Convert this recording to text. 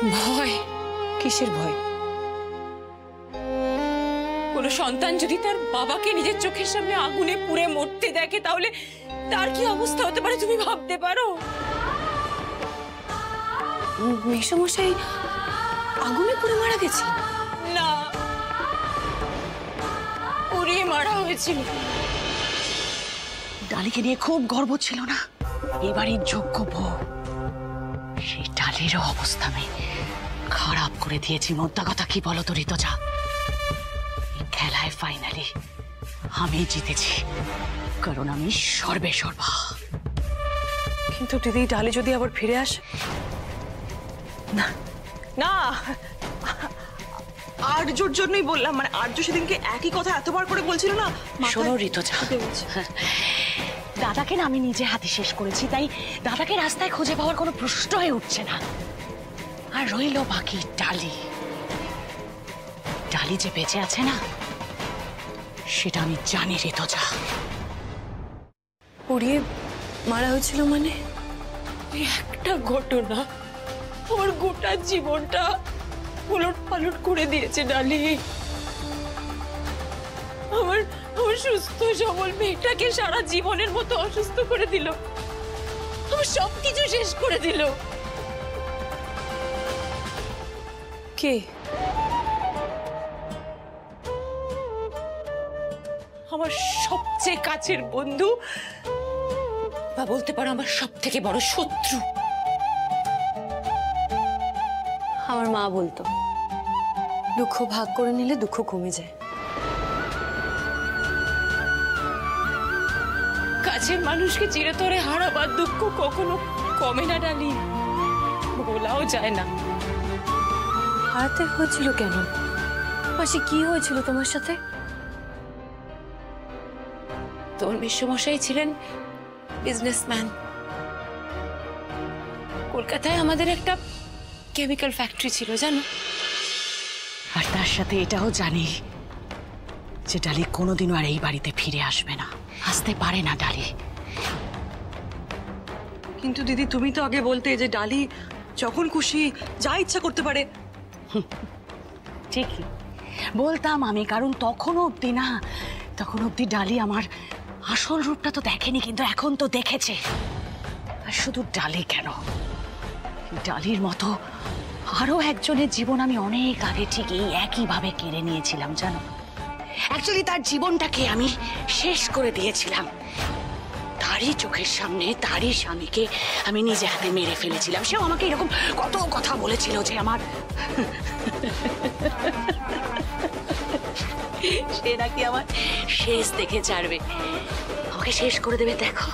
ভয়? কিসের ভয়? কোন সন্তান যদি তার বাবাকে নিজের চোখের সামনে আগুনে পুড়ে মরতে দেখে তাহলে তার কি অবস্থা হতে পারে তুমি ভাবতে পারো? মেসোমশাই আগুনে পুড়ে মারা গেছে? না, পুড়িয়ে মারা হয়েছিল। ডালিকে নিয়ে খুব গর্ব ছিল না, এবারই যোগ্য বউ। সেই ডালিরও অবস্থা আমি খারাপ করে দিয়েছি। মোদ্দা কথা কি বলো তো ঋতুজা, এই খেলায় ফাইনালি আমি জিতেছি, কারণ আমি সর্বে সর্বা। কিন্তু দিদি, ডালি যদি আবার ফিরে আসে? না না, আর্যর জন্যই বললাম। মানে আর্য সেদিনকে একই কথা এতবার করে বলছিল না। শোনো ঋতুজা, দাদাকে না আমি নিজে হাতে শেষ করেছি, তাই দাদাকে রাস্তায় খুঁজে পাওয়ার কোনো প্রশ্ন হয়ে উঠছে না। আর রইল বাকি ডালি। ডালি যে বেঁচে আছে না, সেটা আমি জানি ঋতুজা। পুড়িয়ে মারা হয়েছিল মানে? একটা ঘটনা আমার গোটা জীবনটা উলট পালট করে দিয়েছে ডালি। আমার আমার সুস্থ সবল মেয়েটাকে সারা জীবনের মতো অসুস্থ করে দিল, আমার সবকিছু শেষ করে দিল। কে? আমার সবচেয়ে কাছের বন্ধু, বা বলতে পারো আমার সব থেকে বড় শত্রু। আমার মা বলতো, দুঃখ ভাগ করে নিলে দুঃখ কমে যায়। কাছের মানুষকে চিরতরে হারাবার দুঃখ কখনো কমে না ডালি, বলাও যায় না। হারাতে হয়েছিল কেন? মাসি, কি হয়েছিল তোমার সাথে? তোর মেসোমশাই ছিলেন বিজনেসম্যান। কলকাতায় আমাদের একটা কেমিক্যাল ফ্যাক্টরি ছিল, জানো? আর তার সাথে এটাও জানি যে ডালি কোনোদিনও আর এই বাড়িতে ফিরে আসবে না, আসতে পারে না ডালি। কিন্তু দিদি, তুমি তো আগে বলতে যে ডালি যখন খুশি যা ইচ্ছা করতে পারে। ঠিকই বলতাম আমি, কারণ তখন অব্দি ডালি আমার আসল রূপটা তো দেখেনি, কিন্তু এখন তো দেখেছে। আর শুধু ডালি কেন, ডালির মতো আরো একজনের জীবন আমি অনেক আগে ঠিক এই একইভাবে কেড়ে নিয়েছিলাম, জানো। অ্যাকচুয়ালি তার জীবনটাকে আমি শেষ করে দিয়েছিলাম। তারই চোখের সামনে তারই স্বামীকে আমি নিজে হাতে মেরে ফেলেছিলাম। সেও আমাকে এরকম কত কথা বলেছিল যে আমার সে নাকি আমার শেষ দেখে ছাড়বে, আমাকে শেষ করে দেবে। দেখো